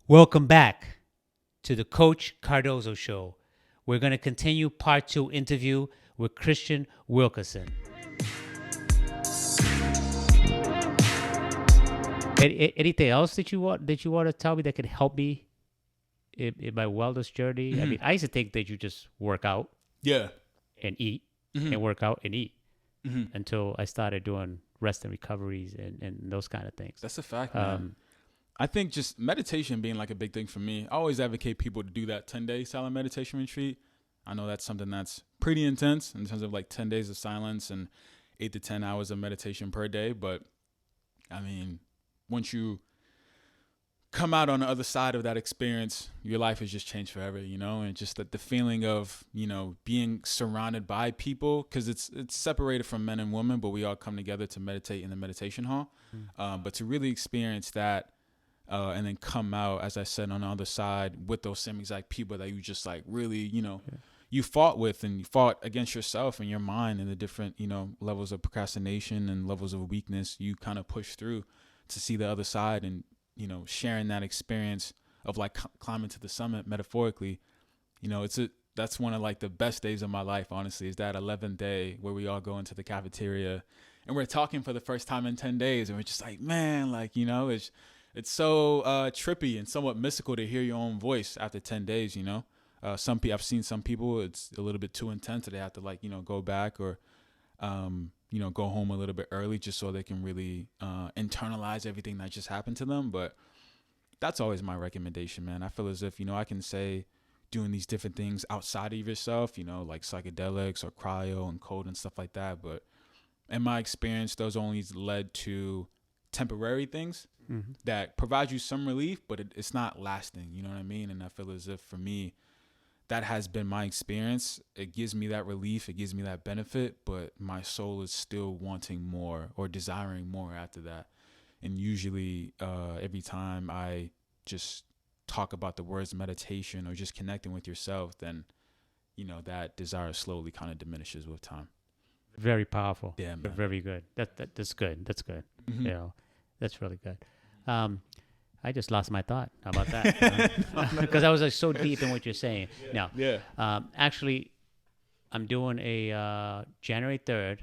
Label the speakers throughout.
Speaker 1: Welcome back to the Coach Cardoso Show. We're going to continue part 2 interview with Christian Wilkerson. Anything else that you want to tell me that could help me in my wellness journey?
Speaker 2: Mm-hmm.
Speaker 1: I mean, I used to think that you just work out
Speaker 2: Yeah.
Speaker 1: and eat
Speaker 2: Mm-hmm.
Speaker 1: and work out and eat
Speaker 2: Mm-hmm.
Speaker 1: until I started doing rest and recoveries and those kind of things.
Speaker 2: That's a fact, man. I think just meditation being like a big thing for me. I always advocate people to do that 10-day silent meditation retreat. I know that's something that's pretty intense in terms of like 10 days of silence and 8 to 10 hours of meditation per day. But I mean, once you come out on the other side of that experience, your life has just changed forever, and just the feeling of, being surrounded by people, because it's separated from men and women, but we all come together to meditate in the meditation hall. But to really experience that, and then come out, as I said, on the other side with those same exact people that you just like really, you fought with, and you fought against yourself and your mind and the different, levels of procrastination and levels of weakness you kind of push through to see the other side, and, sharing that experience of like climbing to the summit metaphorically, that's one of like the best days of my life, honestly, is that 11th day where we all go into the cafeteria and we're talking for the first time in 10 days. And we're just like, man, like, it's so trippy and somewhat mystical to hear your own voice after 10 days, Some people, I've seen some people, it's a little bit too intense that they have to like, go back or, go home a little bit early just so they can really internalize everything that just happened to them. But that's always my recommendation, man. I feel as if, I can say doing these different things outside of yourself, like psychedelics or cryo and cold and stuff like that. But in my experience, those only led to temporary things that provide you some relief, but it's not lasting. You know what I mean? And I feel as if for me, that has been my experience. It gives me that relief. It gives me that benefit, but my soul is still wanting more or desiring more after that. And usually every time I just talk about the words meditation or just connecting with yourself, then, that desire slowly kind of diminishes with time.
Speaker 1: Very powerful.
Speaker 2: Yeah, man.
Speaker 1: Very good. That's good. That's good.
Speaker 2: Mm-hmm.
Speaker 1: That's really good. I just lost my thought. How about that? Because I was like so deep in what you're saying. Now, actually, I'm doing a January 3rd.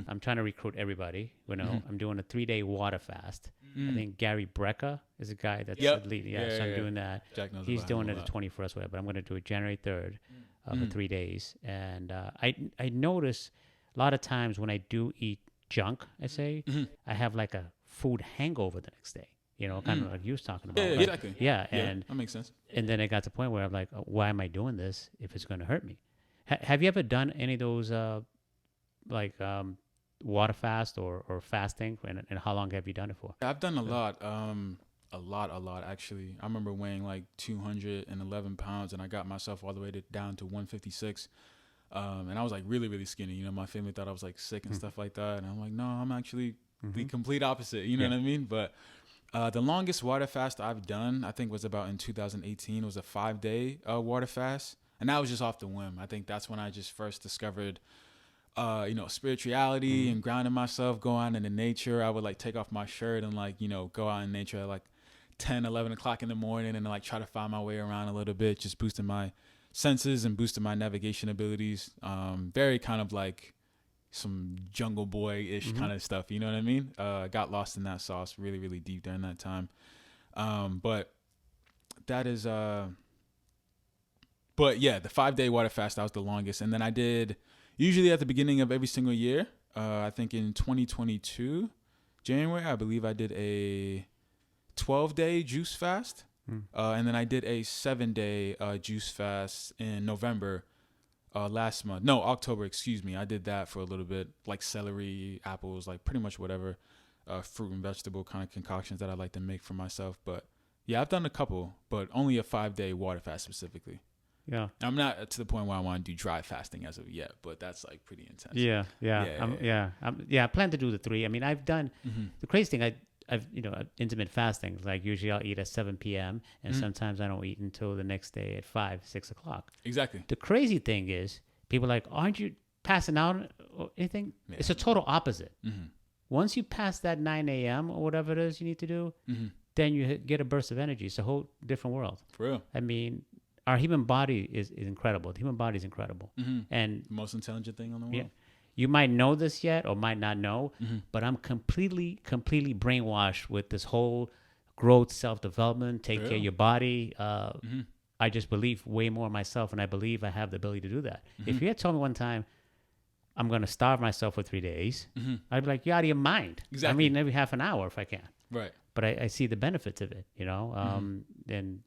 Speaker 1: I'm trying to recruit everybody. I'm doing a 3-day water fast. I think Gary Brecka is a guy that's leading. So I'm doing that. He's doing it the 21st, but I'm going to do it January 3rd for 3 days. And I notice a lot of times when I do eat junk, I have like a food hangover the next day. Kind of like you was talking about.
Speaker 2: Yeah, exactly.
Speaker 1: Yeah, and
Speaker 2: that makes sense.
Speaker 1: And then it got to the point where I'm like, why am I doing this if it's going to hurt me? Have you ever done any of those water fast or fasting? And how long have you done it for?
Speaker 2: I've done a lot actually. I remember weighing like 211 pounds, and I got myself all the way down to 156. And I was like really, really skinny. My family thought I was like sick and stuff like that. And I'm like, no, I'm actually the complete opposite. You know what I mean? But the longest water fast I've done, I think, was about in 2018. It was a 5-day water fast. And that was just off the whim. I think that's when I just first discovered, spirituality and grounding myself, go out into nature. I would like take off my shirt and like, go out in nature at like 10, 11 o'clock in the morning and like try to find my way around a little bit, just boosting my senses and boosting my navigation abilities. Very kind of like some Jungle Boy-ish kind of stuff, you know what I mean? Got lost in that sauce really, really deep during that time. But that is, but yeah, the 5-day water fast, that was the longest. And then I did, usually at the beginning of every single year, I think in 2022, January, I believe I did a 12-day juice fast. And then I did a 7-day juice fast in November last month. No, October, excuse me. I did that for a little bit, like celery, apples, like pretty much whatever fruit and vegetable kind of concoctions that I like to make for myself. But yeah, I've done a couple, but only a 5-day water fast specifically.
Speaker 1: Yeah.
Speaker 2: I'm not to the point where I want to do dry fasting as of yet, but that's like pretty intense.
Speaker 1: I plan to do the 3. I mean, I've done the crazy thing. I've intermittent fasting. Like usually I'll eat at 7 p.m. and sometimes I don't eat until the next day at 5, 6 o'clock.
Speaker 2: Exactly.
Speaker 1: The crazy thing is people are like, aren't you passing out or anything? It's a total opposite. Once you pass that 9 a.m. or whatever it is you need to do, then you get a burst of energy. It's a whole different world.
Speaker 2: For real.
Speaker 1: I mean, our human body is incredible. The human body is incredible. And
Speaker 2: the most intelligent thing on the world.
Speaker 1: Yeah, you might know this yet or might not know, but I'm completely brainwashed with this whole growth, self-development, take care of your body. I just believe way more in myself, and I believe I have the ability to do that. If you had told me one time, I'm going to starve myself for 3 days, I'd be like, you're out of your mind.
Speaker 2: Exactly.
Speaker 1: I mean, maybe half an hour if I can.
Speaker 2: Right.
Speaker 1: But I see the benefits of it, you know, and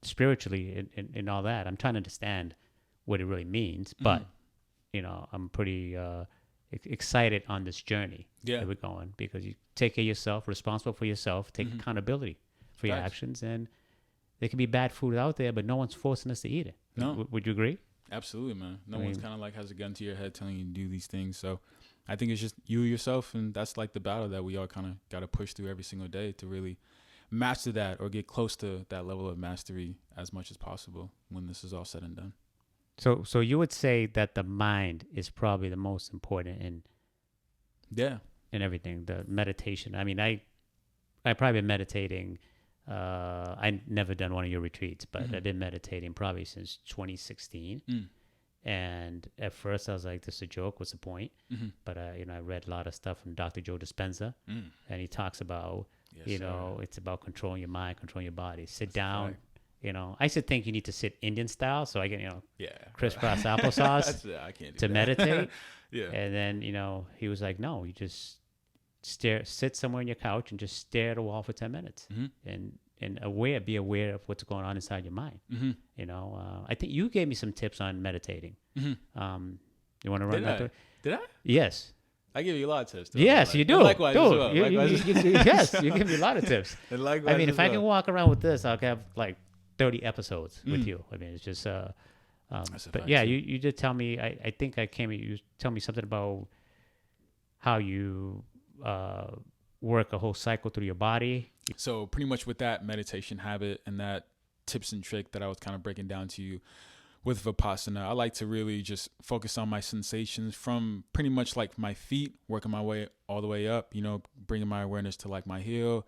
Speaker 1: spiritually and all that. I'm trying to understand what it really means, but, you know, I'm pretty excited on this journey that we're going, because you take care of yourself, responsible for yourself, take accountability for your actions, and there can be bad food out there, but no one's forcing us to eat it.
Speaker 2: No.
Speaker 1: Would you agree?
Speaker 2: Absolutely, man. No one's kind of like has a gun to your head telling you to do these things. So I think it's just you yourself, and that's like the battle that we all kind of got to push through every single day to really master that, or get close to that level of mastery as much as possible when this is all said and done.
Speaker 1: So you would say that the mind is probably the most important in everything, the meditation. I mean, I probably been meditating. I never done one of your retreats, but I've been meditating probably since 2016. And at first I was like, this is a joke. What's the point? But, you know, I read a lot of stuff from Dr. Joe Dispenza, and he talks about, it's about controlling your mind, controlling your body. Sit down. You know, I used to think you need to sit Indian style, so I can, crisscross applesauce
Speaker 2: I can't do
Speaker 1: to
Speaker 2: that.
Speaker 1: meditate. And then, you know, he was like, no, you just sit somewhere on your couch and just stare at a wall for 10 minutes and be aware of what's going on inside your mind. You know, I think you gave me some tips on meditating. You want to run that through?
Speaker 2: Did I?
Speaker 1: Yes.
Speaker 2: I give you a lot of tips.
Speaker 1: Yes, you do.
Speaker 2: Likewise
Speaker 1: Dude,
Speaker 2: as well.
Speaker 1: Yes, you give me a lot of tips.
Speaker 2: And likewise
Speaker 1: I mean,
Speaker 2: as
Speaker 1: if I
Speaker 2: well.
Speaker 1: can walk around with this, I'll have like 30 episodes with you. I mean, it's just, but yeah, you did tell me, I think you tell me something about how you work a whole cycle through your body.
Speaker 2: So pretty much with that meditation habit and that tips and trick that I was kind of breaking down to you with Vipassana, I like to really just focus on my sensations from pretty much like my feet, working my way all the way up, you know, bringing my awareness to like my heel,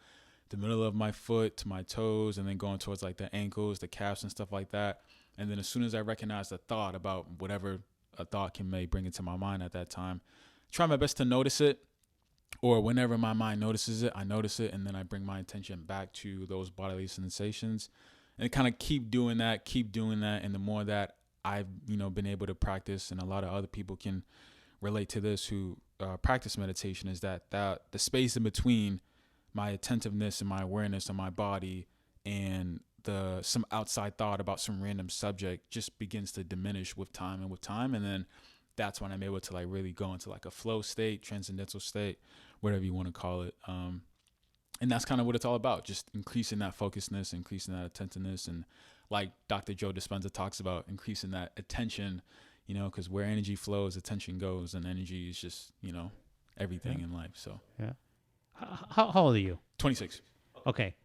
Speaker 2: the middle of my foot, to my toes, and then going towards like the ankles, the calves and stuff like that. And then as soon as I recognize the thought about whatever a thought may bring into my mind at that time, try my best to notice it. Or whenever my mind notices it, I notice it, and then I bring my attention back to those bodily sensations, and kind of keep doing that. And the more that I've, been able to practice, and a lot of other people can relate to this who practice meditation, is that the space in between my attentiveness and my awareness of my body and some outside thought about some random subject just begins to diminish with time. And then that's when I'm able to like really go into like a flow state, transcendental state, whatever you want to call it. And that's kind of what it's all about, just increasing that focusness, increasing that attentiveness. And like Dr. Joe Dispenza talks about, increasing that attention, because where energy flows, attention goes, and energy is just, everything in life. So,
Speaker 1: yeah. How old are you?
Speaker 2: 26.
Speaker 1: Okay.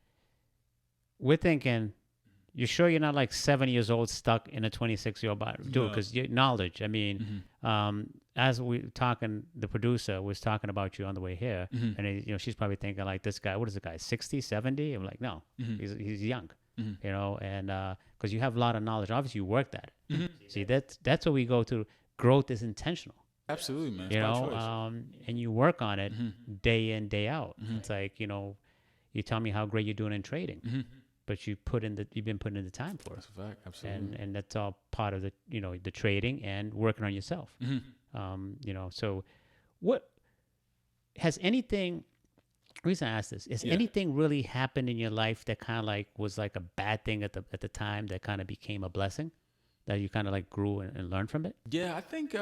Speaker 1: We're thinking, you're sure you're not like 7 years old stuck in a 26-year-old body? Dude, because your knowledge, I mean, as we talking, the producer was talking about you on the way here, and she's probably thinking like, this guy, what is the guy, 60, 70? I'm like, no, he's young, and because you have a lot of knowledge. Obviously, you worked at it. See, that's what we go through. Growth is intentional.
Speaker 2: Absolutely, man.
Speaker 1: And you work on it day in, day out. It's like, you tell me how great you're doing in trading. But you've been putting in the time for it.
Speaker 2: That's a fact, absolutely.
Speaker 1: And that's all part of the, the trading and working on yourself. So what has anything, the reason I ask this, has anything really happened in your life that kind of like was like a bad thing at the time that kind of became a blessing, that you kind of like grew and learned from it?
Speaker 2: Yeah, I think,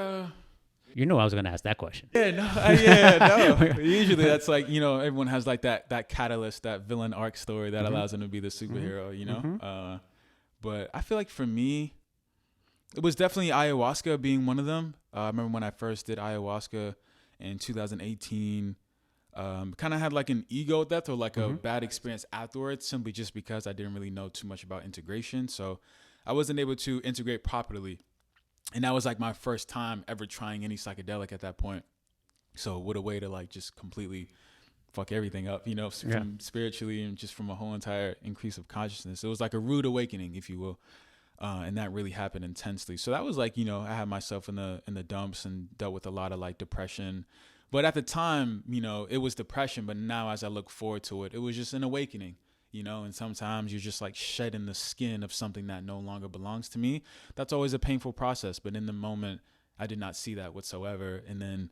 Speaker 1: you know I was going to ask that question.
Speaker 2: No. Usually that's like, everyone has like that catalyst, that villain arc story that allows them to be the superhero, But I feel like for me, it was definitely ayahuasca being one of them. I remember when I first did ayahuasca in 2018, kind of had like an ego death or like a bad experience afterwards, simply just because I didn't really know too much about integration. So I wasn't able to integrate properly. And that was like my first time ever trying any psychedelic at that point. So what a way to like just completely fuck everything up, from spiritually and just from a whole entire increase of consciousness. It was like a rude awakening, if you will. And that really happened intensely. So that was like, I had myself in the dumps and dealt with a lot of like depression. But at the time, it was depression. But now as I look forward to it, it was just an awakening, and sometimes you're just like shedding the skin of something that no longer belongs to me. That's always a painful process. But in the moment, I did not see that whatsoever. And then,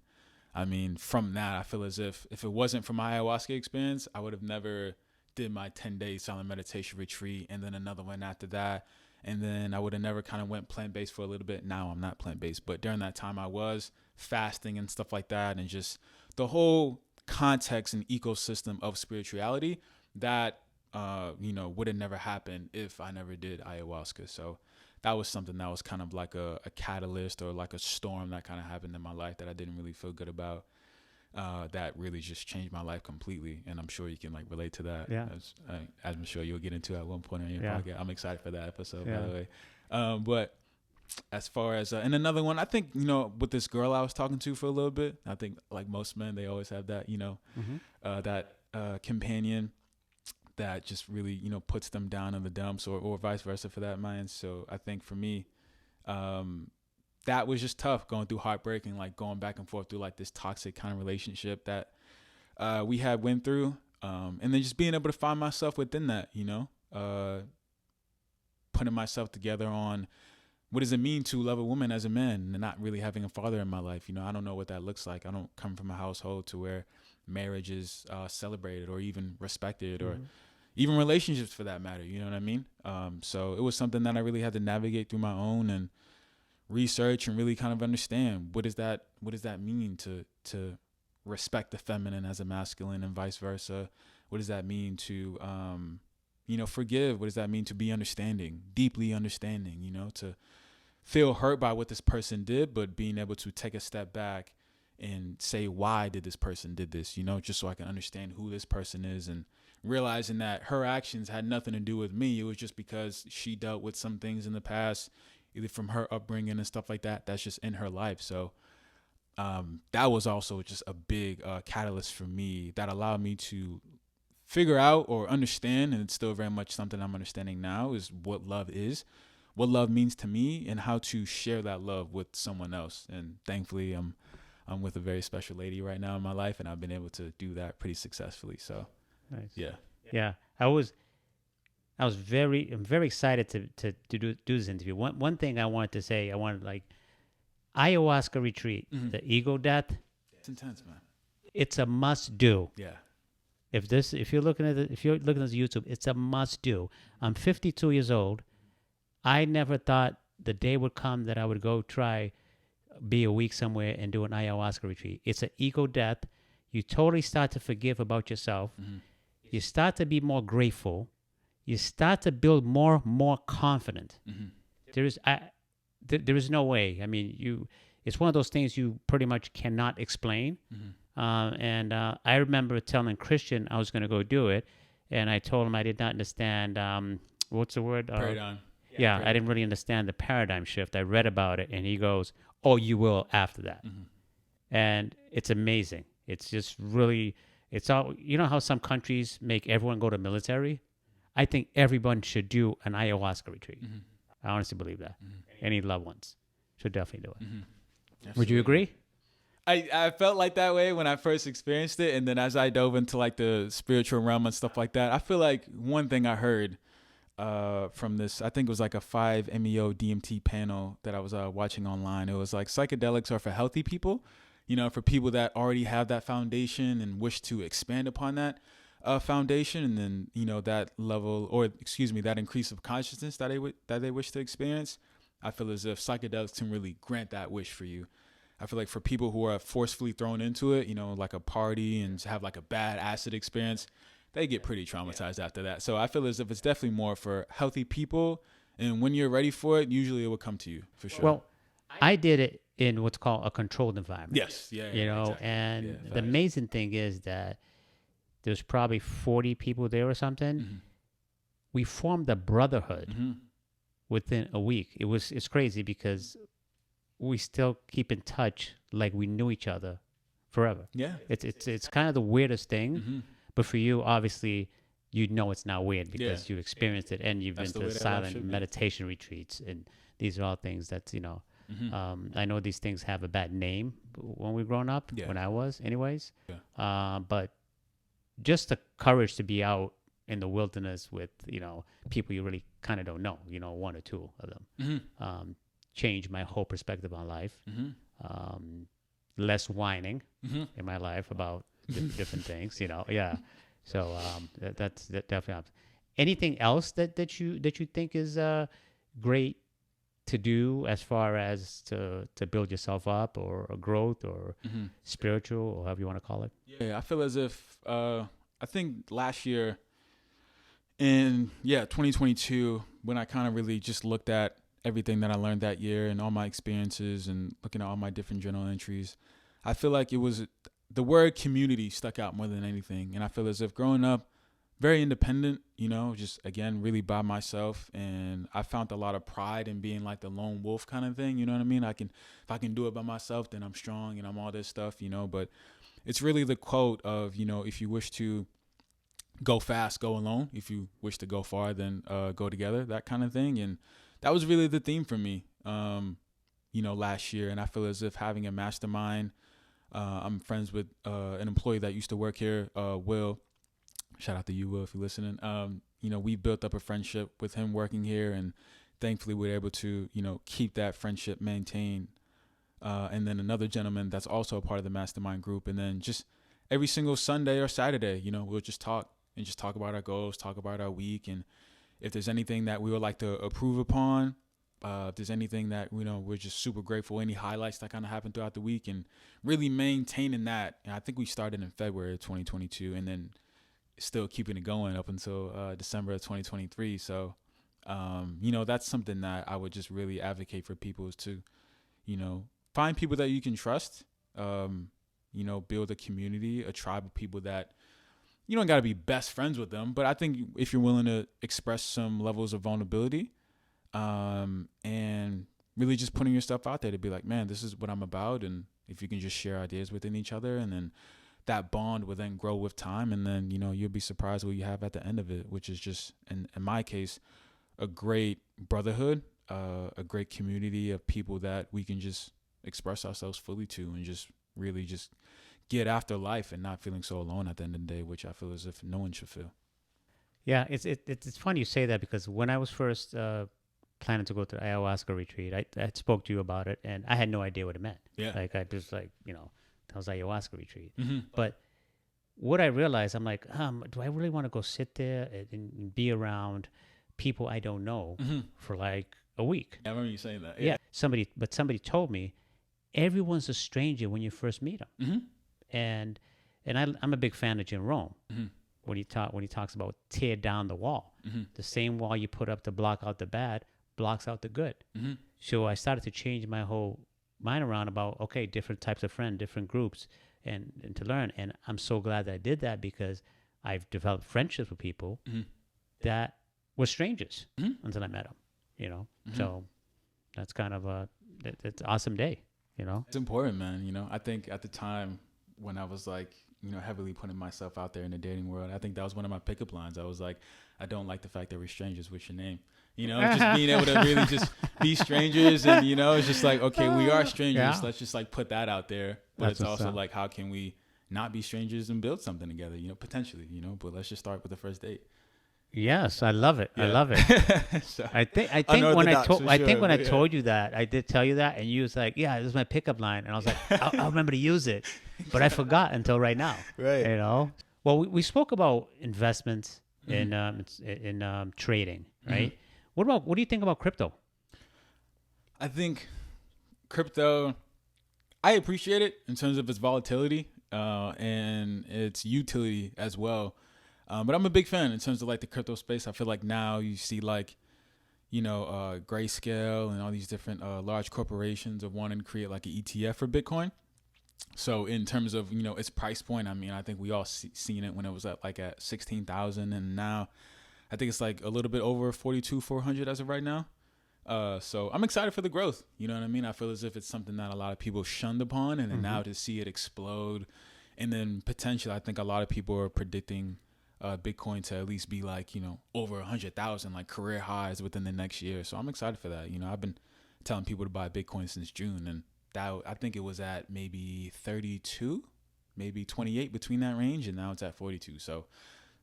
Speaker 2: from that, I feel as if it wasn't for my ayahuasca experience, I would have never did my 10-day silent meditation retreat and then another one after that. And then I would have never kind of went plant-based for a little bit. Now I'm not plant-based, but during that time I was fasting and stuff like that. And just the whole context and ecosystem of spirituality that, would have never happened if I never did ayahuasca. So that was something that was kind of like a catalyst or like a storm that kind of happened in my life that I didn't really feel good about. That really just changed my life completely. And I'm sure you can like relate to that.
Speaker 1: Yeah.
Speaker 2: As I'm sure you'll get into at one point on your
Speaker 1: Yeah.
Speaker 2: podcast. I'm excited for that episode, by the way. But as far as, and another one, I think, with this girl I was talking to for a little bit, I think like most men, they always have that, that companion that just really, puts them down in the dumps or vice versa for that mind. So I think for me, that was just tough going through heartbreak and like going back and forth through like this toxic kind of relationship that we had went through. And then just being able to find myself within that, putting myself together on what does it mean to love a woman as a man and not really having a father in my life. I don't know what that looks like. I don't come from a household to where marriage is celebrated or even respected or even relationships for that matter. You know what I mean? So it was something that I really had to navigate through my own and research and really kind of understand what does that mean to respect the feminine as a masculine and vice versa. What does that mean to forgive? What does that mean to be understanding, deeply understanding, to feel hurt by what this person did, but being able to take a step back and say, why did this person did this, just so I can understand who this person is, and realizing that her actions had nothing to do with me. It was just because she dealt with some things in the past, either from her upbringing and stuff like that, that's just in her life. So that was also just a big catalyst for me that allowed me to figure out or understand, and it's still very much something I'm understanding now, is what love is, what love means to me, and how to share that love with someone else. And thankfully, I'm with a very special lady right now in my life, and I've been able to do that pretty successfully. So,
Speaker 1: nice.
Speaker 2: Yeah.
Speaker 1: I'm very excited to do this interview. One thing I wanted to say, ayahuasca retreat, the ego death.
Speaker 2: It's intense, man.
Speaker 1: It's a must do.
Speaker 2: Yeah.
Speaker 1: If you're looking at YouTube, it's a must do. I'm 52 years old. I never thought the day would come that I would go be a week somewhere and do an ayahuasca retreat. It's an ego death. You totally start to forgive about yourself. You start to be more grateful. You start to build more confident. There is no way. It's one of those things you pretty much cannot explain. And I remember telling Christian I was going to go do it, and I told him I did not understand what's the word?
Speaker 2: Paradigm.
Speaker 1: Yeah, I didn't really understand the paradigm shift. I read about it, and he goes, "Oh, you will after that." And it's amazing. It's just really, it's all, how some countries make everyone go to military? I think everyone should do an ayahuasca retreat. I honestly believe that. Any loved ones should definitely do it. Would you agree?
Speaker 2: I felt like that way when I first experienced it. And then as I dove into like the spiritual realm and stuff like that, I feel like one thing I heard from this, I think it was like a 5-MeO DMT panel that I was watching online. It was like psychedelics are for healthy people, for people that already have that foundation and wish to expand upon that foundation. And then, that level, or that increase of consciousness that they wish to experience. I feel as if psychedelics can really grant that wish for you. I feel like for people who are forcefully thrown into it, like a party and have like a bad acid experience, they get pretty traumatized after that. So I feel as if it's definitely more for healthy people. And when you're ready for it, usually it will come to you for sure.
Speaker 1: Well, I did it in what's called a controlled environment.
Speaker 2: Yes. Yeah.
Speaker 1: Exactly. And the amazing thing is that there's probably 40 people there or something. We formed a brotherhood within a week. It's crazy because we still keep in touch like we knew each other forever.
Speaker 2: Yeah.
Speaker 1: It's kind of the weirdest thing, but for you, obviously, you know it's not weird because you experienced it and you've
Speaker 2: That's
Speaker 1: been
Speaker 2: the way
Speaker 1: to
Speaker 2: that life
Speaker 1: silent
Speaker 2: should be.
Speaker 1: meditation retreats, and these are all things that I know these things have a bad name when we're growing up.
Speaker 2: Yeah.
Speaker 1: When I was, anyways.
Speaker 2: Yeah.
Speaker 1: But just the courage to be out in the wilderness with people you really kind of don't know, one or two of them, changed my whole perspective on life. Less whining in my life about different things, yeah. So that's definitely helps. Anything else that you think is great to do as far as to build yourself up or growth or spiritual or however you want to call it?
Speaker 2: Yeah, I feel as if I think last year in 2022, when I kind of really just looked at everything that I learned that year and all my experiences and looking at all my different journal entries, I feel like it was the word community stuck out more than anything. And I feel as if growing up very independent, just again, really by myself. And I found a lot of pride in being like the lone wolf kind of thing. You know what I mean? If I can do it by myself, then I'm strong and I'm all this stuff, but it's really the quote of, if you wish to go fast, go alone. If you wish to go far, then go together, that kind of thing. And that was really the theme for me, last year. And I feel as if having a mastermind, I'm friends with an employee that used to work here, Will. Shout out to you, Will, if you're listening. We built up a friendship with him working here, and thankfully we were able to, keep that friendship maintained. And then another gentleman that's also a part of the mastermind group. And then just every single Sunday or Saturday, we'll just talk about our goals, talk about our week. And if there's anything that we would like to improve upon, if there's anything that, we're just super grateful, any highlights that kind of happened throughout the week, and really maintaining that. And I think we started in February of 2022 and then still keeping it going up until December of 2023. So, that's something that I would just really advocate for people is to, find people that you can trust, build a community, a tribe of people that you don't got to be best friends with them. But I think if you're willing to express some levels of vulnerability, and really just putting your stuff out there to be like, man, this is what I'm about. And if you can just share ideas within each other, and then that bond will then grow with time. And then, you'll be surprised what you have at the end of it, which is just, in my case, a great brotherhood, a great community of people that we can just express ourselves fully to and just really just get after life and not feeling so alone at the end of the day, which I feel as if no one should feel.
Speaker 1: Yeah, it's funny you say that, because when I was first planning to go to the ayahuasca retreat, I spoke to you about it, and I had no idea what it meant.
Speaker 2: Yeah.
Speaker 1: Like I just that was ayahuasca retreat. But what I realized, I'm like, do I really want to go sit there and be around people I don't know for like a week?
Speaker 2: I remember you saying that.
Speaker 1: Yeah. Somebody told me everyone's a stranger when you first meet them. And I'm a big fan of Jim Rome. When he talks about tear down the wall, the same wall you put up to block out the bad blocks out the good. So I started to change my whole mind around about, okay, different types of friends, different groups, and to learn. And I'm so glad that I did that, because I've developed friendships with people that were strangers until I met them. So that's kind of it's an awesome day.
Speaker 2: It's important, man. I think at the time when I was like, heavily putting myself out there in the dating world, I think that was one of my pickup lines. I was like, I don't like the fact that we're strangers. What's your name? Just being able to really just be strangers. And, it's just like, okay, we are strangers. Yeah. Let's just like put that out there. But it's also like, how can we not be strangers and build something together, potentially, but let's just start with the first date.
Speaker 1: Yes, I love it. Yeah. I love it.
Speaker 2: So,
Speaker 1: I think when I told you that, I did tell you that, and you was like, "Yeah, this is my pickup line," and I was like, "I'll remember to use it," but I forgot until right now.
Speaker 2: Right.
Speaker 1: Well, we spoke about investments in trading, right? What do you think about crypto?
Speaker 2: I think crypto, I appreciate it in terms of its volatility and its utility as well. But I'm a big fan in terms of like the crypto space. I feel like now you see like, Grayscale and all these different large corporations are wanting to create like an ETF for Bitcoin. So in terms of, its price point, I mean, I think we all seen it when it was at 16,000, and now I think it's like a little bit over 42,400 as of right now. So I'm excited for the growth. You know what I mean? I feel as if it's something that a lot of people shunned upon, and then now to see it explode, and then potentially, I think a lot of people are predicting Bitcoin to at least be like, over 100,000, like career highs within the next year. So I'm excited for that. I've been telling people to buy Bitcoin since June, and I think it was at maybe 32, maybe 28 between that range, and now it's at 42. So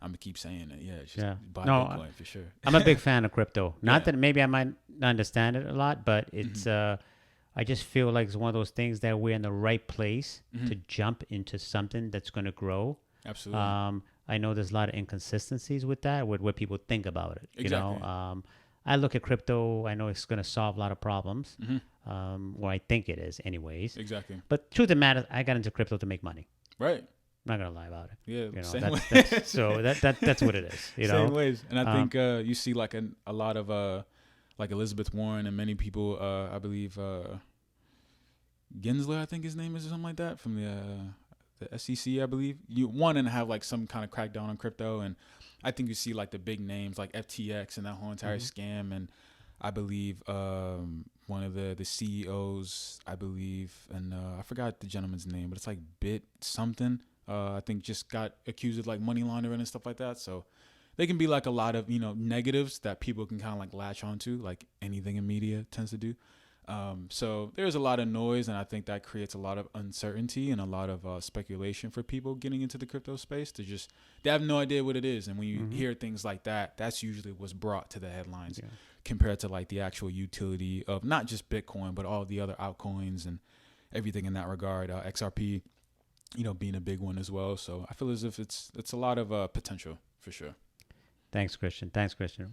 Speaker 2: I'm gonna keep saying it. Yeah, just buy Bitcoin for sure.
Speaker 1: I'm a big fan of crypto. Not that maybe I might not understand it a lot, but it's I just feel like it's one of those things that we're in the right place to jump into something that's going to grow.
Speaker 2: Absolutely.
Speaker 1: I know there's a lot of inconsistencies with that, with what people think about it.
Speaker 2: Exactly.
Speaker 1: I look at crypto. I know it's going to solve a lot of problems. Or I think it is, anyways.
Speaker 2: Exactly.
Speaker 1: But truth of the matter, I got into crypto to make money.
Speaker 2: Right.
Speaker 1: I'm not gonna lie about it.
Speaker 2: Yeah,
Speaker 1: same way. So that's what it is.
Speaker 2: Same ways. And I think you see like a lot of like Elizabeth Warren and many people. I believe Gensler, I think his name is, or something like that, from the SEC, I believe. You want to have like some kind of crackdown on crypto, and I think you see like the big names like FTX and that whole entire scam, and I believe one of the CEOs, I believe, and I forgot the gentleman's name, but it's like Bit something. I think just got accused of like money laundering and stuff like that. So they can be like a lot of, negatives that people can kind of like latch onto, like anything in media tends to do. So there's a lot of noise, and I think that creates a lot of uncertainty and a lot of speculation for people getting into the crypto space. They have no idea what it is. And when you hear things like that, that's usually what's brought to the headlines compared to like the actual utility of not just Bitcoin, but all the other altcoins and everything in that regard. XRP, being a big one as well. So I feel as if it's a lot of potential for sure.
Speaker 1: Thanks, Christian.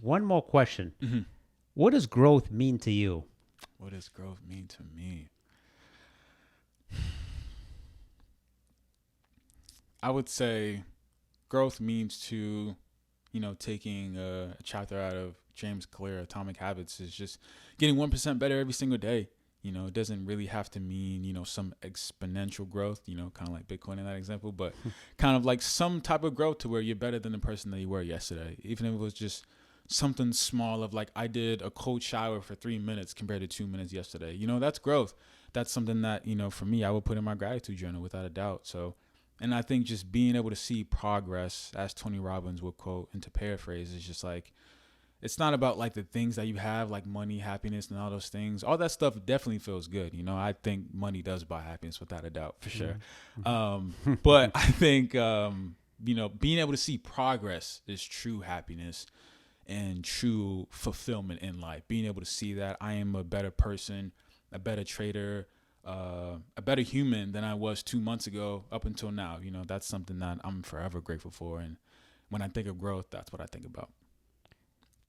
Speaker 1: One more question. What does growth mean to you?
Speaker 2: What does growth mean to me? I would say growth means to, taking a chapter out of James Clear, Atomic Habits, is just getting 1% better every single day. It doesn't really have to mean, some exponential growth, kind of like Bitcoin in that example, but kind of like some type of growth to where you're better than the person that you were yesterday. Even if it was just something small of like, I did a cold shower for 3 minutes compared to 2 minutes yesterday. That's growth. That's something that, for me, I would put in my gratitude journal without a doubt. So, and I think just being able to see progress, as Tony Robbins would quote, and to paraphrase, is just like, it's not about like the things that you have, like money, happiness, and all those things. All that stuff definitely feels good. I think money does buy happiness without a doubt, for sure. But I think, being able to see progress is true happiness and true fulfillment in life. Being able to see that I am a better person, a better trader, a better human than I was 2 months ago up until now. That's something that I'm forever grateful for. And when I think of growth, that's what I think about.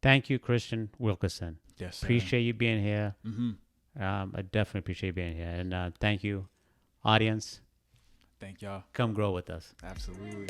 Speaker 1: Thank you, Christian Wilkerson.
Speaker 2: Yes, sir.
Speaker 1: Appreciate you being here. I definitely appreciate you being here. And thank you, audience.
Speaker 2: Thank y'all.
Speaker 1: Come grow with us.
Speaker 2: Absolutely.